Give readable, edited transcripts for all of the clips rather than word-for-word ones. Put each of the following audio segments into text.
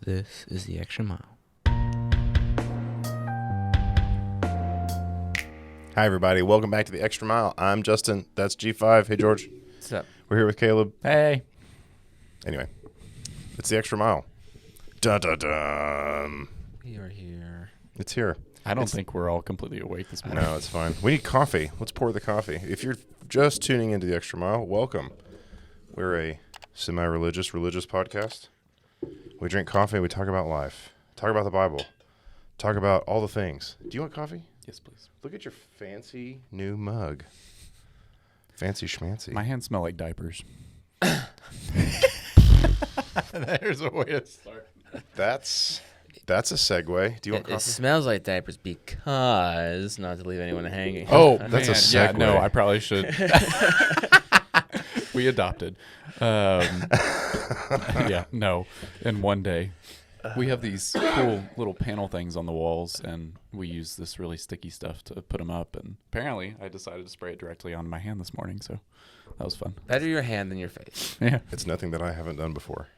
This is the Extra Mile. Hi, everybody. Welcome back to the Extra Mile. I'm Justin. That's G5. Hey, George. What's up? We're here with Caleb. Hey. Anyway, it's the Extra Mile. Dun, dun, dun. We are here. It's here. I don't think we're all completely awake this morning. No, it's fine. We need coffee. Let's pour the coffee. If you're just tuning into the Extra Mile, welcome. We're a semi-religious, religious podcast. We drink coffee. We talk about life. Talk about the Bible. Talk about all the things. Do you want coffee? Yes, please. Look at your fancy new mug. Fancy schmancy. My hands smell like diapers. There's a way to start. That's a segue. Do you want It coffee? smells like diapers because, not to leave anyone hanging. Oh, That's a man. Yeah, segue. no, I probably should. We adopted. Yeah, no. And one day, we have these cool little panel things on the walls, and we use this really sticky stuff to put them up. And apparently, I decided to spray it directly on my hand this morning, so that was fun. Better your hand than your face. Yeah. It's nothing that I haven't done before.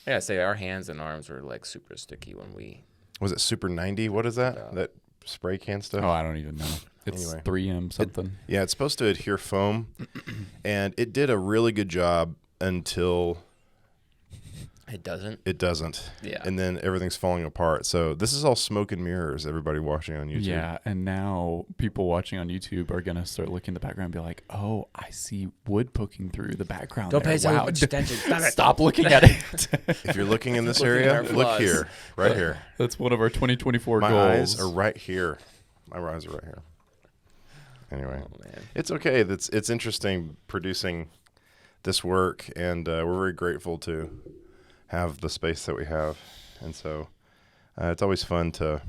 I gotta say, our hands and arms were like super sticky when we. Was it Super 90? What is that? That spray can stuff? Oh, I don't even know. It's Anyway. 3M something. Yeah, it's supposed to adhere foam, and it did a really good job until It doesn't. it doesn't. Yeah. And then everything's falling apart. So this is all smoke and mirrors, everybody watching on YouTube. Yeah, and now people watching on YouTube are going to start looking in the background and be like, oh, I see wood poking through the background. Don't there. pay so Wow. much attention. Stop it. Stop looking at it. If you're looking in this Looking at area, our look flaws. here. Right here. That's one of our 2024 My goals. eyes are right here. My eyes are right here. Anyway. Oh, man. It's okay. It's interesting producing this work, and we're very grateful to have the space that we have. And so it's always fun to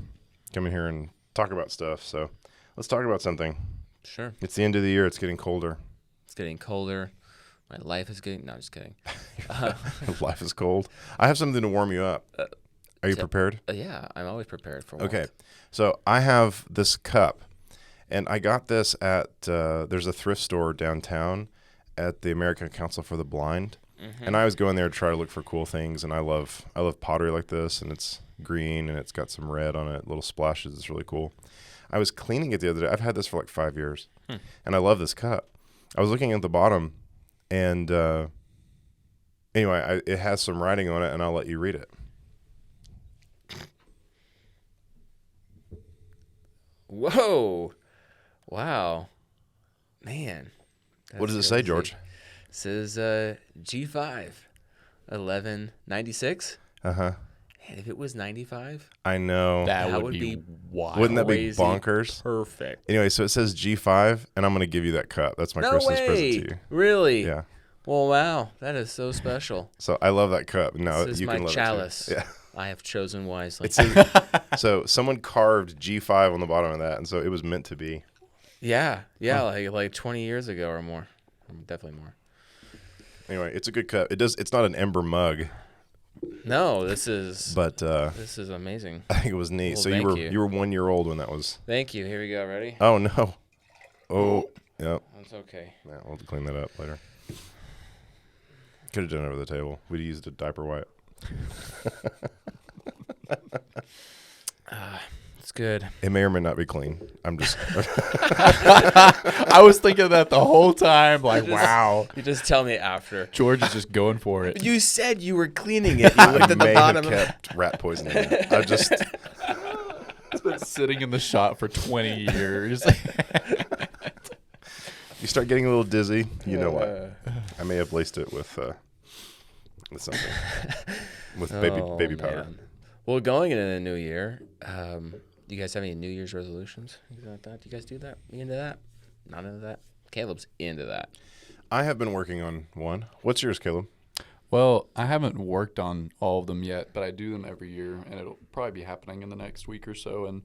come in here and talk about stuff. So let's talk about something. Sure. It's the end of the year. It's getting colder. It's getting colder. My life is getting. No, I'm just kidding. Life is cold. I have something to warm you up. Are you prepared? Yeah, I'm always prepared for. Okay. warmth. So I have this cup, and I got this at there's a thrift store downtown at the American Council for the Blind. And I was going there to try to look for cool things, and I love pottery like this, and it's green, and it's got some red on it, little splashes. It's really cool. I was cleaning it the other day. I've had this for like 5 years, and I love this cup. I was looking at the bottom, and anyway, it has some writing on it, and I'll let you read it. Whoa! Wow, man. What does it That's say, crazy. George? It says G5, 1196. Uh-huh. Man, if it was 95, I know. That would be wild. Wouldn't that be crazy. bonkers? Perfect. Anyway, so it says G5, and I'm going to give you that cup. That's my No Christmas way. present to you. Really? Yeah. Well, wow. That is so special. So I love that cup. No, This is you my can love chalice. it too. Yeah. I have chosen wisely. It says, so someone carved G5 on the bottom of that, and so it was meant to be. Yeah. Like 20 years ago or more. Definitely more. Anyway, it's a good cup. It's not an ember mug, No, this is but this is amazing. I think it was neat. Well, so thank you were 1 year old when that was. Thank you. Here we go. Ready? Oh no. Oh, yep. That's okay. Yeah, we'll have to clean that up later. Could have done it over the table. We'd used a diaper wipe. It's good. It may or may not be clean. I'm just. I was thinking that the whole time. Like, wow. You just tell me after. George is just going for it. You said you were cleaning it. You looked at the may bottom have of it. kept rat poison in it. I just. It's been sitting in the shot for 20 years. You start getting a little dizzy. You know why? I may have laced it with something, with baby powder. Man. Well, going into the new year, do you guys have any New Year's resolutions? Anything like that? Do you guys do that? You into that? Not into that? Caleb's into that. I have been working on one. What's yours, Caleb? Well, I haven't worked on all of them yet, but I do them every year, and it'll probably be happening in the next week or so. And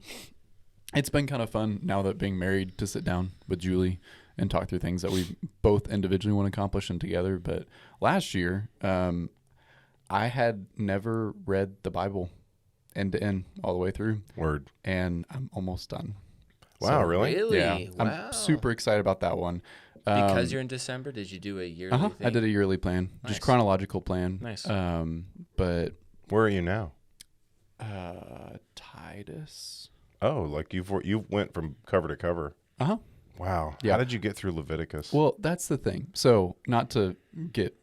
it's been kind of fun now that being married to sit down with Julie and talk through things that we both individually want to accomplish and together. But last year, I had never read the Bible end to end all the way through. Word. And I'm almost done. Wow, So, really? Really? Yeah, Wow. I'm super excited about that one. Because you're in December, did you do a yearly thing? I did a yearly plan, Nice. just chronological plan. Nice. But Where are you now? Titus. Oh, like you went from cover to cover. Uh-huh. Wow. Yeah. How did you get through Leviticus? Well, that's the thing. So, not to get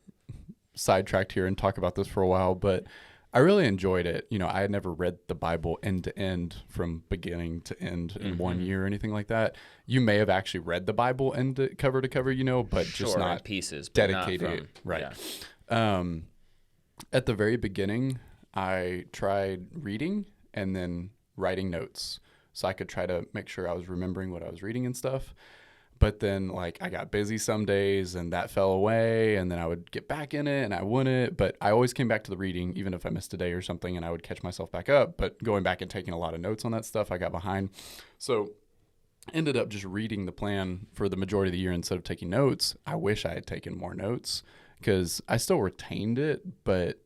sidetracked here and talk about this for a while, but I really enjoyed it. You know, I had never read the Bible end to end from beginning to end in 1 year or anything like that. You may have actually read the Bible cover to cover, you know, but just Sure, in not pieces, but not dedicated. from, Right. yeah. At the very beginning, I tried reading and then writing notes so I could try to make sure I was remembering what I was reading and stuff. But then, like, I got busy some days and that fell away, and then I would get back in it and I wouldn't. But I always came back to the reading, even if I missed a day or something, and I would catch myself back up. But going back and taking a lot of notes on that stuff, I got behind. So ended up just reading the plan for the majority of the year instead of taking notes. I wish I had taken more notes because I still retained it, but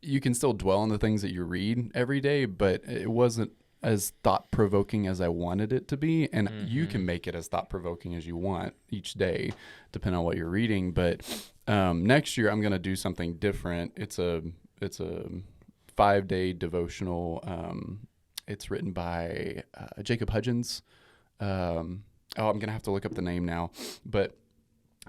you can still dwell on the things that you read every day, but it wasn't as thought-provoking as I wanted it to be. And you can make it as thought-provoking as you want each day, depending on what you're reading. But next year, I'm going to do something different. It's a 5-day devotional. It's written by Jacob Hudgens. I'm going to have to look up the name now. But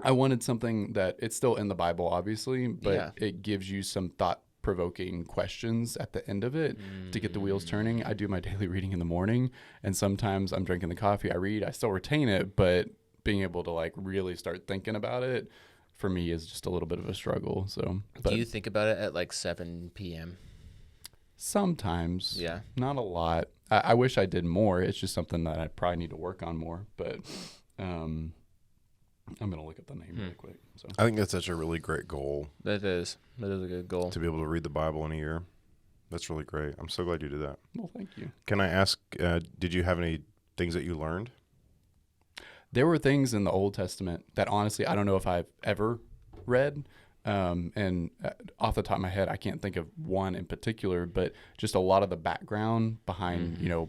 I wanted something that it's still in the Bible, obviously, but it gives you some thought-provoking questions at the end of it to get the wheels turning. I do my daily reading in the morning, and sometimes I'm drinking the coffee, I read, I still retain it, but being able to like really start thinking about it for me is just a little bit of a struggle. So, but Do you think about it at like 7 p.m.? sometimes, Yeah. not a lot. I wish I did more. It's just something that I probably need to work on more, but I'm going to look up the name really quick. So I think that's such a really great goal That is a good goal. to be able to read the Bible in a year. That's really great. I'm so glad you did that. well, thank you. Can I ask, did you have any things that you learned? There were things in the Old Testament that honestly I don't know if I've ever read. And off the top of my head, I can't think of one in particular, but just a lot of the background behind, you know,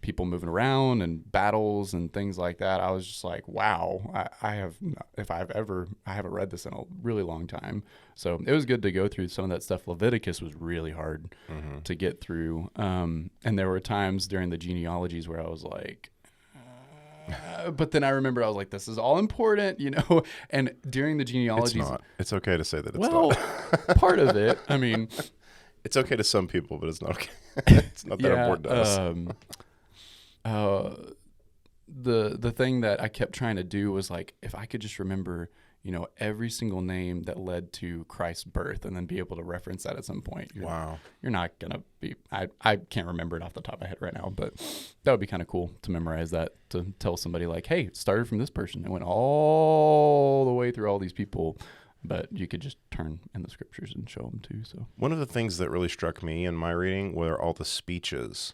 people moving around and battles and things like that. I was just like, wow, I haven't read this in a really long time. So it was good to go through some of that stuff. Leviticus was really hard to get through. And there were times during the genealogies where I was like, but then I remember I was like, this is all important, you know, and during the genealogies. It's not. It's okay to say that it's well, not. part of it, I mean. It's okay to some people, but it's not okay. It's not that important to us. The thing that I kept trying to do was like, if I could just remember, you know, every single name that led to Christ's birth and then be able to reference that at some point. You're not going to be, I can't remember it off the top of my head right now, but that would be kind of cool to memorize that, to tell somebody like, hey, it started from this person. It went all the way through all these people, but you could just turn in the scriptures and show them too. So One of the things that really struck me in my reading were all the speeches.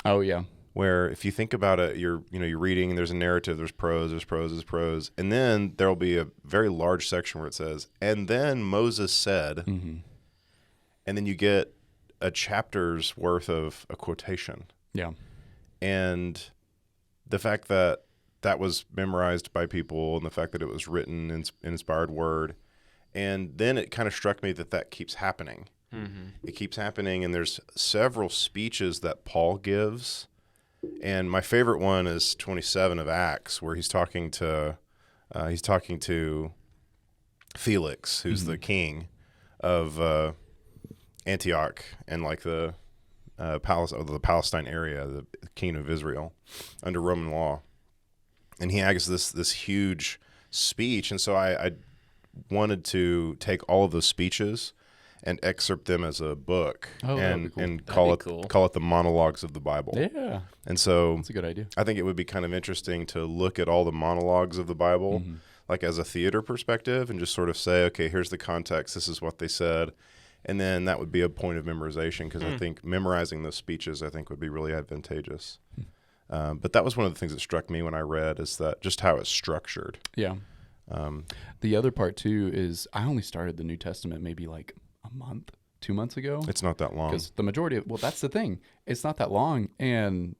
Oh yeah. Where if you think about it, you're reading and there's a narrative, there's prose, and then there'll be a very large section where it says, and then Moses said, and then you get a chapter's worth of a quotation. Yeah. And the fact that that was memorized by people and the fact that it was written in inspired word, and then it kind of struck me that keeps happening. It keeps happening, and there's several speeches that Paul gives. And my favorite one is 27 of Acts, where he's talking to Felix, who's the king of Antioch and like the Palestine area, the kingdom of Israel, under Roman law. And he has this huge speech, and so I wanted to take all of those speeches and excerpt them as a book and call it the monologues of the Bible. Yeah. And so that's a good idea. I think it would be kind of interesting to look at all the monologues of the Bible, like as a theater perspective, and just sort of say, okay, here's the context. This is what they said. And then that would be a point of memorization, because I think memorizing those speeches, I think, would be really advantageous. But that was one of the things that struck me when I read, is that just how it's structured. Yeah. The other part too is I only started the New Testament maybe like a month, 2 months ago. It's not that long. Because the majority of, well, that's the thing. It's not that long. And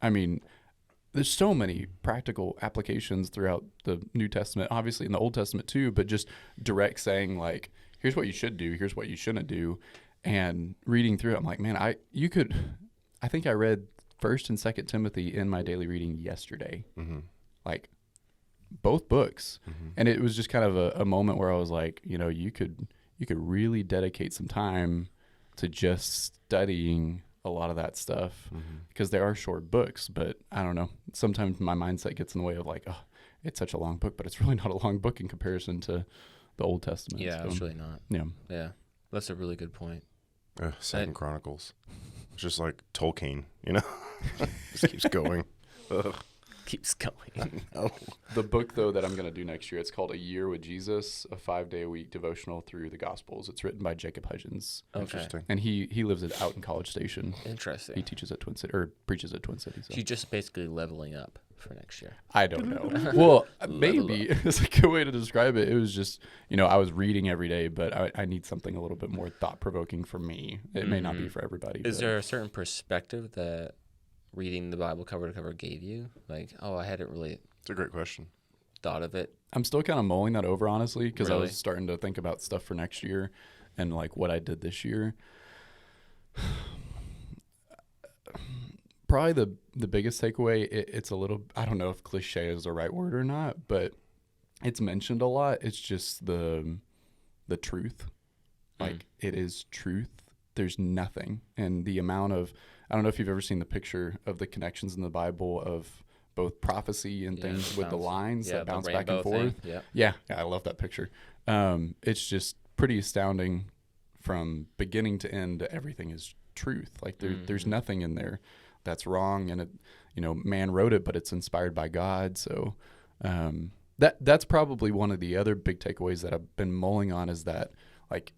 I mean, there's so many practical applications throughout the New Testament, obviously in the Old Testament too, but just direct saying like, here's what you should do, here's what you shouldn't do. And reading through it, I'm like, man, I think I read 1st and 2nd Timothy in my daily reading yesterday. Mm-hmm. Like both books. Mm-hmm. And it was just kind of a moment where I was like, you could really dedicate some time to just studying a lot of that stuff, because they are short books. But I don't know, sometimes my mindset gets in the way of like, oh, it's such a long book, but it's really not a long book in comparison to the Old Testament. Yeah, it's really not. Yeah. That's a really good point. Second Chronicles. It's just like Tolkien, just keeps going. Ugh. Keeps going. The book, though, that I'm going to do next year, it's called A Year with Jesus, a 5-day-a-week devotional through the Gospels. It's written by Jacob Hudgens. Okay. Interesting. And he lives out in College Station. Interesting. He teaches at Twin City, or preaches at Twin Cities. So. You're just basically leveling up for next year. I don't know. Well, maybe it's a good way to describe it. It was just, I was reading every day, but I need something a little bit more thought-provoking for me. It may not be for everybody. Is there a certain perspective that reading the Bible cover to cover gave you? Like, I hadn't really It's a great question. thought of it. I'm still kind of mulling that over, honestly, because I Really? was starting to think about stuff for next year and like what I did this year. Probably the biggest takeaway, it's a little, I don't know if cliche is the right word or not, but it's mentioned a lot. It's just the truth. Like, it is truth. There's nothing. And the amount of, I don't know if you've ever seen the picture of the connections in the Bible of both prophecy and things with the lines that bounce back and forth. Yeah, I love that picture. It's just pretty astounding from beginning to end. Everything is truth. Like there's nothing in there that's wrong. And it, man wrote it, but it's inspired by God. So that's probably one of the other big takeaways that I've been mulling on, is that, like,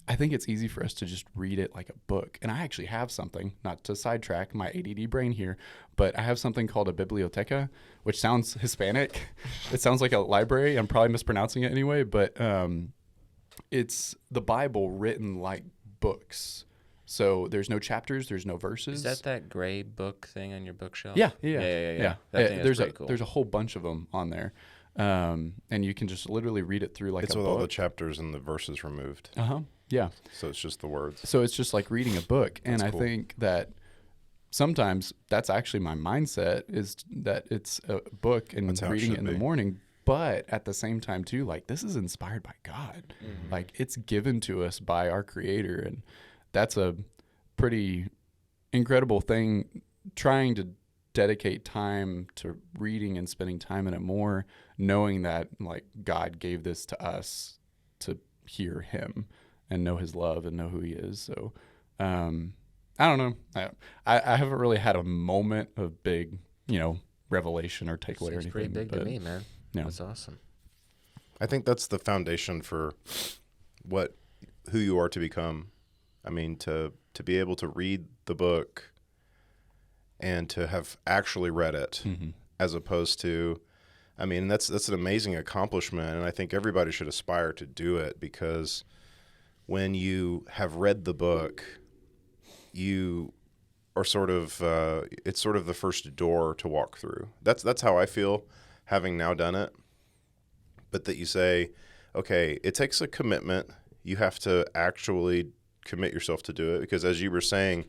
I think it's easy for us to just read it like a book. And I actually have something, not to sidetrack my ADD brain here, but I have something called a biblioteca, which sounds Hispanic. It sounds like a library. I'm probably mispronouncing it anyway, but it's the Bible written like books. So there's no chapters, there's no verses. Is that gray book thing on your bookshelf? Yeah. That thing is pretty cool. There's a whole bunch of them on there. And you can just literally read it through like It's a with book. all the chapters and the verses removed. Yeah. So it's just the words. So it's just like reading a book. And That's cool. I think that sometimes that's actually my mindset, is that it's a book and That's how it reading it should in the be. morning. But at the same time, too, like, this is inspired by God. Like, it's given to us by our Creator. And that's a pretty incredible thing, trying to dedicate time to reading and spending time in it more, knowing that, like, God gave this to us to hear Him and know His love and know who He is. So I don't know. I haven't really had a moment of big, revelation or takeaway or anything. It's pretty big to me, man. Yeah. That's awesome. I think that's the foundation for who you are to become. I mean, to be able to read the book and to have actually read it, as opposed to, I mean, that's an amazing accomplishment, and I think everybody should aspire to do it, because when you have read the book, you are sort of it's sort of the first door to walk through. That's how I feel, having now done it. But that you say, okay, it takes a commitment. You have to actually commit yourself to do it, because as you were saying,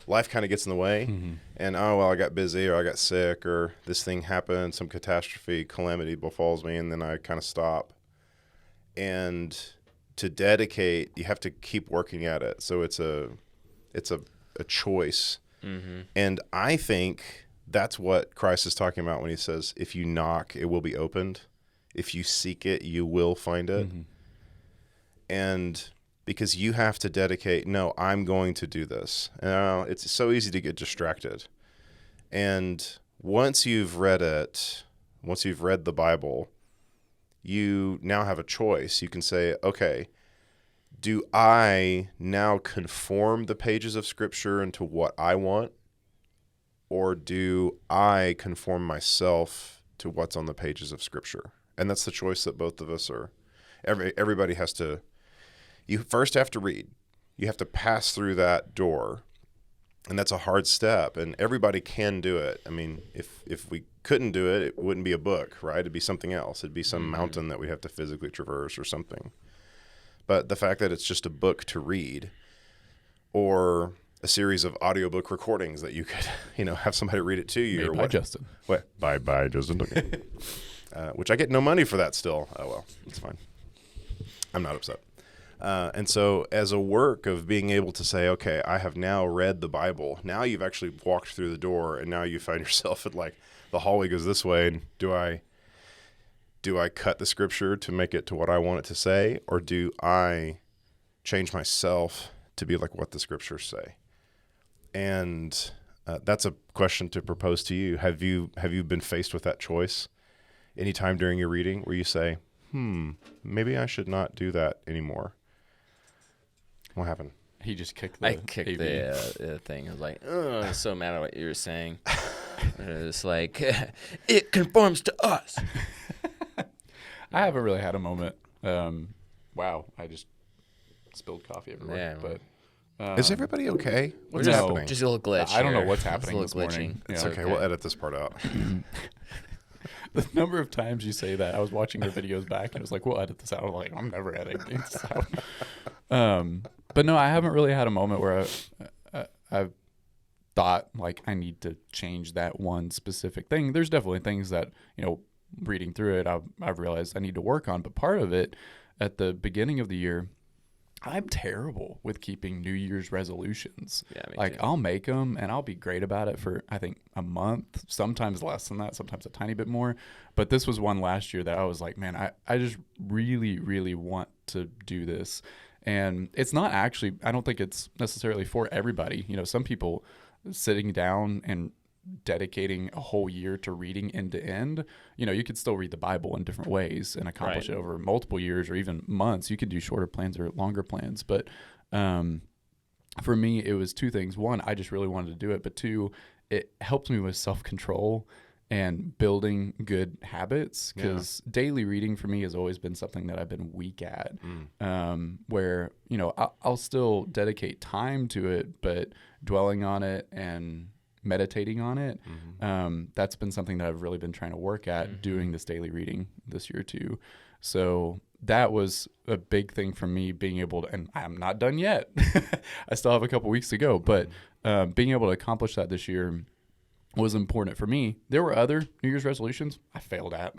life kind of gets in the way, and I got busy, or I got sick, or this thing happened, some catastrophe, calamity befalls me, and then I kind of stop. And to dedicate, you have to keep working at it. So it's a choice. And I think that's what Christ is talking about when he says, if you knock, it will be opened. If you seek it, you will find it. And because you have to dedicate, no, I'm going to do this. It's so easy to get distracted. And once you've read it, once you've read the Bible, you now have a choice. You can say, okay, do I now conform the pages of Scripture into what I want? Or do I conform myself to what's on the pages of Scripture? And that's the choice that both of us are. Everybody has to. You first have to read. You have to pass through that door. And that's a hard step. And everybody can do it. I mean, if we couldn't do it, it wouldn't be a book, right? It'd be something else. It'd be some mountain that we have to physically traverse or something. But the fact that it's just a book to read, or a series of audiobook recordings that you could, have somebody read it to you. Made or by what? Justin. What? Bye, Justin. Okay. Which I get no money for that still. Oh, well, it's fine. I'm not upset. And so as a work of being able to say, okay, I have now read the Bible. Now you've actually walked through the door, and now you find yourself at like the hallway goes this way. And do I cut the scripture to make it to what I want it to say, or do I change myself to be like what the scriptures say? And that's a question to propose to you. Have you been faced with that choice anytime during your reading where you say, maybe I should not do that anymore? What happened? He just kicked the I kicked AV. the thing. I was like, oh, I'm so mad at what you were saying. It's like, it conforms to us. I haven't really had a moment. Wow, I just spilled coffee everywhere. Yeah. But Is everybody okay? What's No. happening? Just a little glitch. I don't know here. what's Just a happening little this morning. glitching. It's Yeah. okay. We'll edit this part out. The number of times you say that, I was watching the videos back and it was like, we'll edit this out. I'm like, I'm never editing this out. But no, I haven't really had a moment where I've thought like I need to change that one specific thing. There's definitely things that, reading through it, I've realized I need to work on. But part of it at the beginning of the year, I'm terrible with keeping New Year's resolutions. Yeah, me like too. I'll make them and I'll be great about it for, I think, a month, sometimes less than that, sometimes a tiny bit more. But this was one last year that I was like, man, I just really, really want to do this. And it's not actually, I don't think it's necessarily for everybody. Some people sitting down and dedicating a whole year to reading end to end, you could still read the Bible in different ways and accomplish it over multiple years or even months. You could do shorter plans or longer plans. But for me, it was two things. One, I just really wanted to do it. But two, it helped me with self-control and building good habits, because daily reading for me has always been something that I've been weak at, where, I'll still dedicate time to it, but dwelling on it and meditating on it, that's been something that I've really been trying to work at doing this daily reading this year too. So that was a big thing for me, being able to, and I'm not done yet. I still have a couple weeks to go, but being able to accomplish that this year was important for me. There were other New Year's resolutions I failed at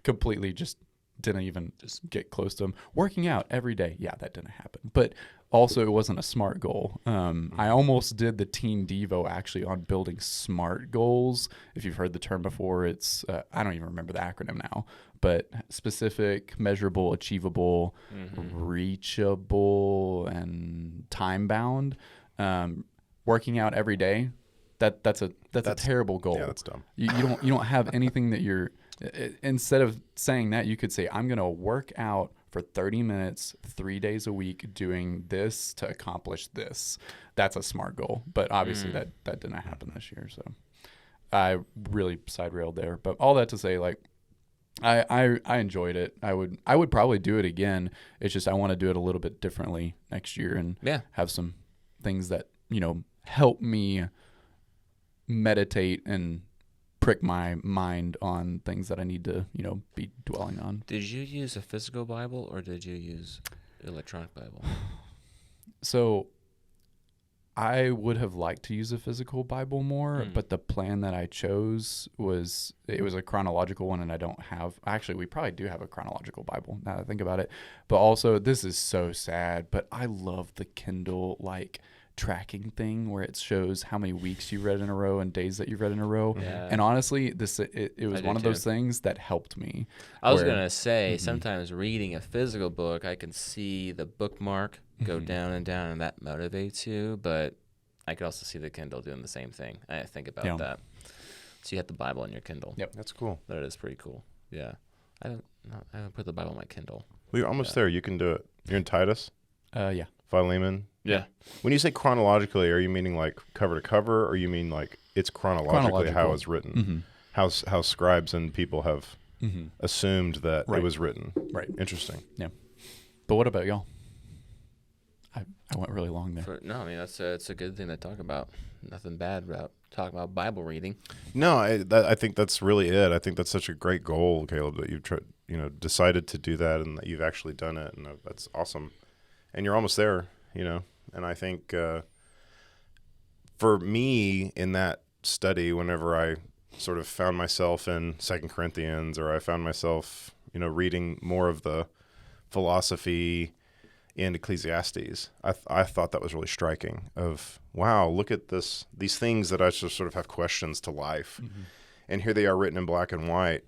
completely, just didn't even just get close to them. Working out every day, yeah, that didn't happen. But also, it wasn't a SMART goal. I almost did the Teen Devo actually on building SMART goals. If you've heard the term before, it's I don't even remember the acronym now, but specific, measurable, achievable, reachable, and time bound. Working out every day. That's a terrible goal. Yeah, that's dumb. You don't have anything that you're. Instead of saying that, you could say, I'm going to work out for 30 minutes, 3 days a week, doing this to accomplish this. That's a SMART goal. But obviously that didn't happen this year. So I really side railed there. But all that to say, like, I enjoyed it. I would probably do it again. It's just I want to do it a little bit differently next year and have some things that, help me meditate and prick my mind on things that I need to, be dwelling on. Did you use a physical Bible or did you use electronic Bible? So I would have liked to use a physical Bible more, but the plan that I chose was a chronological one, and I don't have. Actually, we probably do have a chronological Bible now that I think about it. But also, this is so sad, but I love the Kindle tracking thing where it shows how many weeks you read in a row and days that you've read in a row. Yeah. And honestly, it was one of those things that helped me. I was going to say, sometimes reading a physical book, I can see the bookmark go down and down, and that motivates you. But I could also see the Kindle doing the same thing. I think about that. So you have the Bible in your Kindle. Yep. That's cool. That is pretty cool. Yeah. I haven't put the Bible on my Kindle. Well, you're almost there. You can do it. You're in Titus? Yeah. Philemon? Yeah. When you say chronologically, are you meaning like cover to cover, or you mean like it's chronologically how it's written? How scribes and people have assumed that it was written. Right. Interesting. Yeah. But what about y'all? I went really long there. No, I mean it's a good thing to talk about. Nothing bad about talking about Bible reading. No, I think that's really it. I think that's such a great goal, Caleb, that you've decided to do that and that you've actually done it, and that's awesome. And you're almost there, And I think for me in that study, whenever I sort of found myself in 2 Corinthians, or I found myself, reading more of the philosophy in Ecclesiastes, I thought that was really striking. Of wow, look at these things that I just sort of have questions to life, and here they are written in black and white,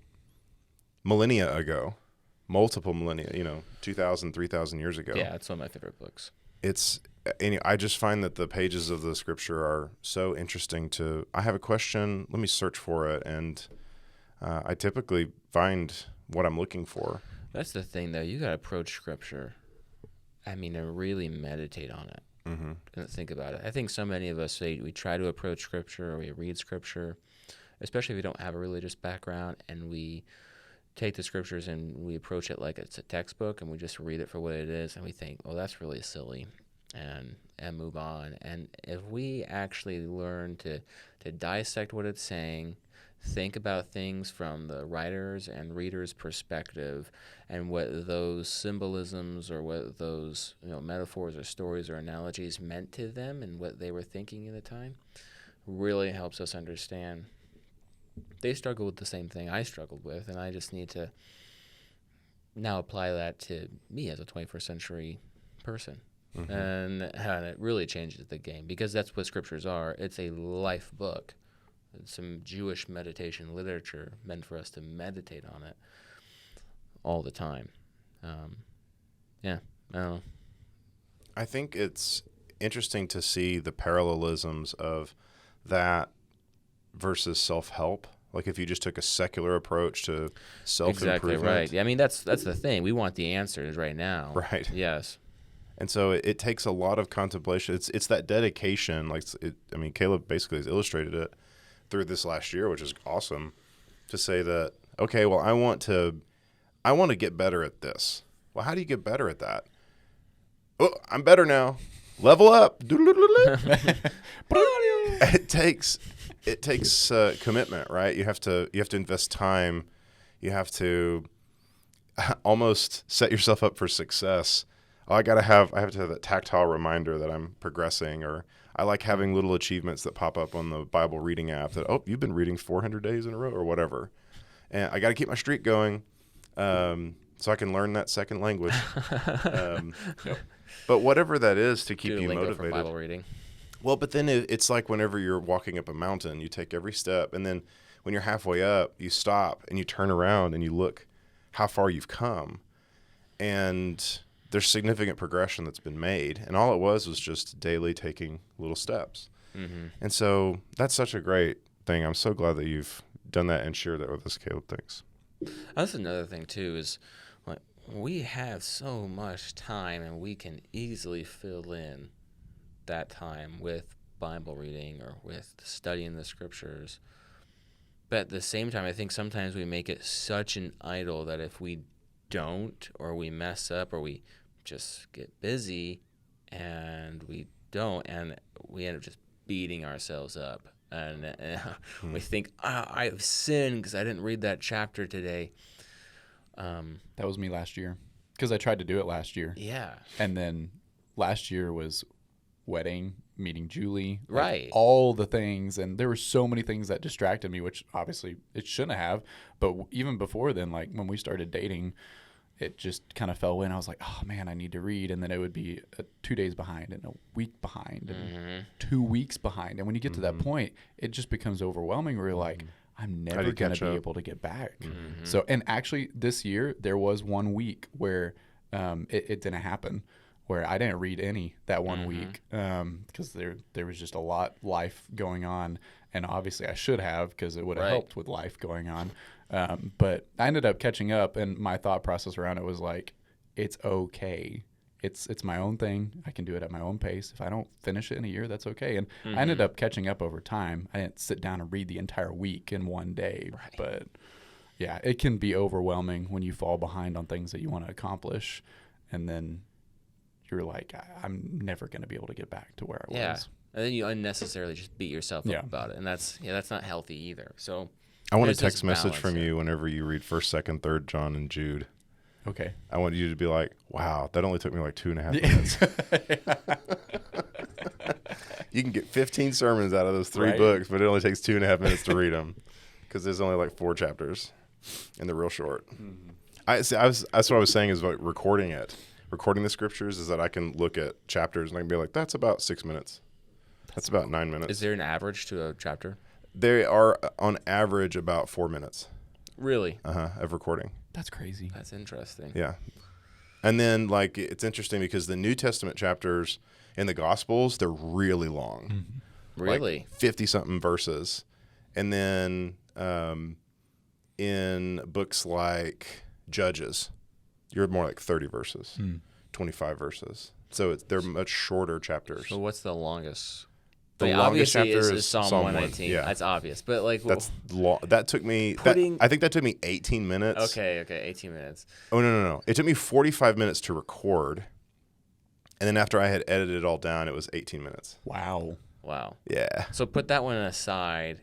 millennia ago, multiple millennia, 2,000, 3,000 years ago. Yeah, it's one of my favorite books. I just find that the pages of the scripture are so interesting I have a question, let me search for it, and I typically find what I'm looking for. That's the thing, though. You got to approach scripture, and really meditate on it. And think about it. I think so many of us, we try to approach scripture, or we read scripture, especially if we don't have a religious background, and we take the scriptures and we approach it like it's a textbook, and we just read it for what it is, and we think, well, that's really silly, and move on. And if we actually learn to dissect what it's saying, think about things from the writer's and reader's perspective, and what those symbolisms or what those metaphors or stories or analogies meant to them and what they were thinking at the time, really helps us understand. They struggle with the same thing I struggled with, and I just need to now apply that to me as a 21st century person. And it really changes the game, because that's what scriptures are. It's a life book. It's some Jewish meditation literature meant for us to meditate on it all the time. Yeah, I don't know. I think it's interesting to see the parallelisms of that versus self-help. Like if you just took a secular approach to self-improvement. Exactly right. Yeah, I mean, that's the thing. We want the answers right now. Right. Yes. And so it takes a lot of contemplation. It's that dedication. Caleb basically has illustrated it through this last year, which is awesome, to say that, okay, well, I want to get better at this. Well, how do you get better at that? Oh, I'm better now. Level up. It takes commitment, right? You have to invest time. You have to almost set yourself up for success. I have to have that tactile reminder that I'm progressing, or I like having little achievements that pop up on the Bible reading app that, oh, you've been reading 400 days in a row or whatever. And I got to keep my streak going so I can learn that second language. But whatever that is to keep you motivated. For Bible reading. Well, but then it's like whenever you're walking up a mountain, you take every step, and then when you're halfway up, you stop and you turn around and you look how far you've come. And there's significant progression that's been made, and all it was just daily taking little steps. And so that's such a great thing. I'm so glad that you've done that and shared that with us, Caleb. Thanks. That's another thing too, is like we have so much time, and we can easily fill in that time with Bible reading or with studying the scriptures. But at the same time, I think sometimes we make it such an idol that if we don't, or we mess up, or we just get busy and we don't, and we end up just beating ourselves up, and we think, I've sinned because I didn't read that chapter today. That was me last year, because I tried to do it last year. Yeah. And then last year was wedding, meeting Julie, right, all the things, and there were so many things that distracted me, which obviously it shouldn't have. But even before then, like when we started dating, it just kind of fell in. I was like, oh man, I need to read, and then it would be 2 days behind and a week behind and 2 weeks behind. And when you get to that point, it just becomes overwhelming where you're like, I'm never going to be able to get back. So, and actually this year there was 1 week where it didn't happen, where I didn't read any that 1 week because there was just a lot life going on, and obviously I should have, because it would have helped with life going on. But I ended up catching up, and my thought process around it was like, it's okay. It's my own thing. I can do it at my own pace. If I don't finish it in a year, that's okay. And I ended up catching up over time. I didn't sit down and read the entire week in one day. Right. But yeah, it can be overwhelming when you fall behind on things that you want to accomplish, and then you're like, I'm never going to be able to get back to where I was. And then you unnecessarily just beat yourself up about it, and that's not healthy either. So I want a text message from you whenever you read 1st, 2nd, 3rd John and Jude. Okay. I want you to be like, wow, that only took me like 2.5 minutes. You can get 15 sermons out of those 3 books, but it only takes 2.5 minutes to read them because there's only like 4 chapters and they're real short. Mm-hmm. That's what I was saying is about recording it. Recording the scriptures is that I can look at chapters and I can be like, that's about 6 minutes. That's about 9 minutes. Is there an average to a chapter? They are on average about 4 minutes. Really? Of recording. That's crazy. That's interesting. Yeah. And then like it's interesting because the New Testament chapters in the Gospels, they're really long. Mm-hmm. Really? Like 50-something verses. And then in books like Judges, you're more like 30 verses, 25 verses. So they're much shorter chapters. So what's the longest? The longest chapter is Psalm 119. Yeah. That's obvious. But like that's long. That took me I think that took me 18 minutes. Okay, 18 minutes. Oh no. It took me 45 minutes to record. And then after I had edited it all down, it was 18 minutes. Wow. Yeah. So put that one aside.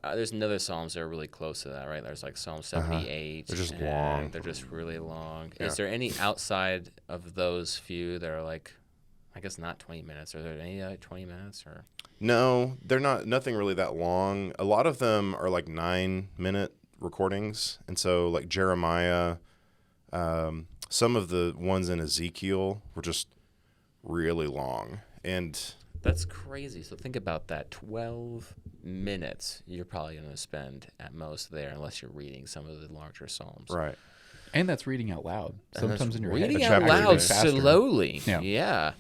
There's another Psalms that are really close to that, right? There's like Psalm 78. They're just long. They're just really long. Yeah. Is there any outside of those few that are like, I guess not 20 minutes? Are there any like 20 minutes or? No, they're not. Nothing really that long. A lot of them are like 9-minute recordings, and so like Jeremiah, some of the ones in Ezekiel were just really long, and that's crazy. So think about that. 12 minutes you're probably going to spend at most there, unless you're reading some of the larger Psalms. Right. And that's reading out loud. Sometimes in your head. Reading out loud slowly. Yeah.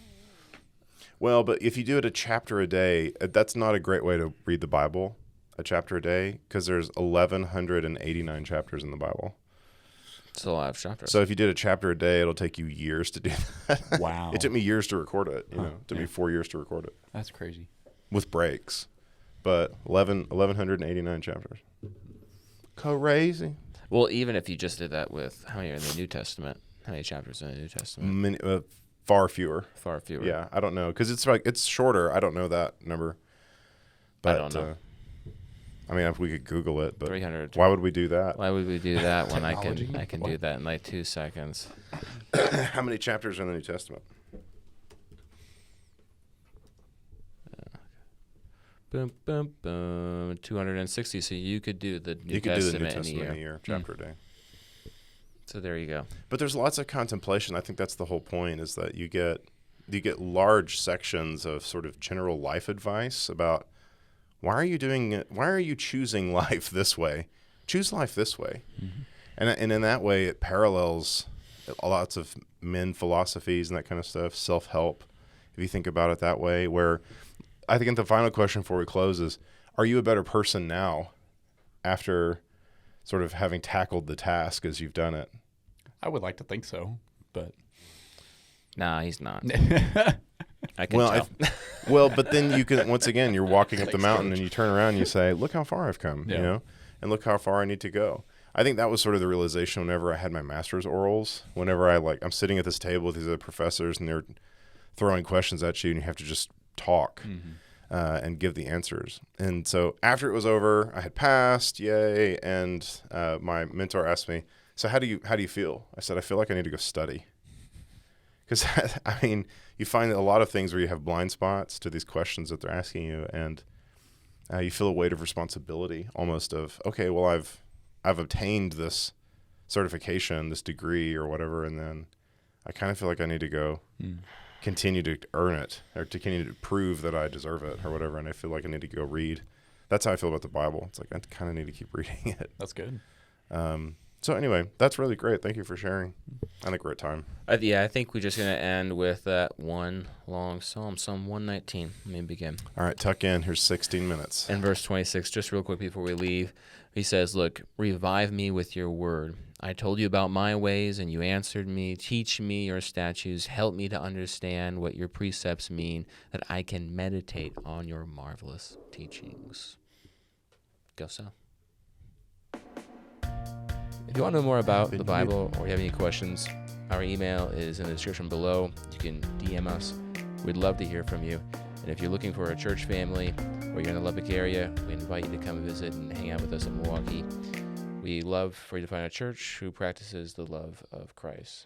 Well, but if you do it a chapter a day, that's not a great way to read the Bible, a chapter a day, because there's 1,189 chapters in the Bible. It's a lot of chapters. So if you did a chapter a day, it'll take you years to do that. Wow. It took me years to record it. It took me 4 years to record it. That's crazy. With breaks. But 1,189 chapters. Crazy. Well, even if you just did that with, how many are in the New Testament? How many chapters in the New Testament? Far fewer. Far fewer. Yeah, I don't know. Because it's shorter. I don't know that number. But, I don't know. I mean, if we could Google it, but 300. Why would we do that? Why would we do that when I can do that in like 2 seconds? How many chapters are in the New Testament? Boom, boom, boom. 260. So you could do the New Testament in a year. Chapter a day. So there you go. But there's lots of contemplation. I think that's the whole point, is that you get large sections of sort of general life advice about why are you doing it? Why are you choosing life this way? Choose life this way. Mm-hmm. And in that way, it parallels lots of men philosophies and that kind of stuff, self-help, if you think about it that way, where I think the final question before we close is, are you a better person now after sort of having tackled the task as you've done it? I would like to think so, but... Nah, he's not. I can tell. Well, but then you can, once again, you're walking up the mountain and you turn around and you say, look how far I've come, you know, and look how far I need to go. I think that was sort of the realization whenever I had my master's orals, whenever I'm sitting at this table with these other professors and they're throwing questions at you and you have to just talk and give the answers. And so after it was over, I had passed, yay, and my mentor asked me, so how do you feel? I said, I feel like I need to go study. Because, I mean, you find a lot of things where you have blind spots to these questions that they're asking you, and you feel a weight of responsibility almost of, okay, well, I've obtained this certification, this degree or whatever, and then I kind of feel like I need to go continue to earn it or to continue to prove that I deserve it or whatever, and I feel like I need to go read. That's how I feel about the Bible. It's like I kind of need to keep reading it. That's good. So anyway, that's really great. Thank you for sharing. I think we're at time. I think we're just going to end with that one long psalm, Psalm 119. Let me begin. All right, tuck in. Here's 16 minutes. In verse 26, just real quick before we leave, he says, look, revive me with your word. I told you about my ways, and you answered me. Teach me your statutes. Help me to understand what your precepts mean, that I can meditate on your marvelous teachings. Go so. If you want to know more about the Bible or you have any questions, Our email is in the description below. You can DM us. We'd love to hear from you. And if you're looking for a church family or you're in the Lubbock area, we invite you to come visit and hang out with us in Milwaukee. We love for you to find a church who practices the love of Christ.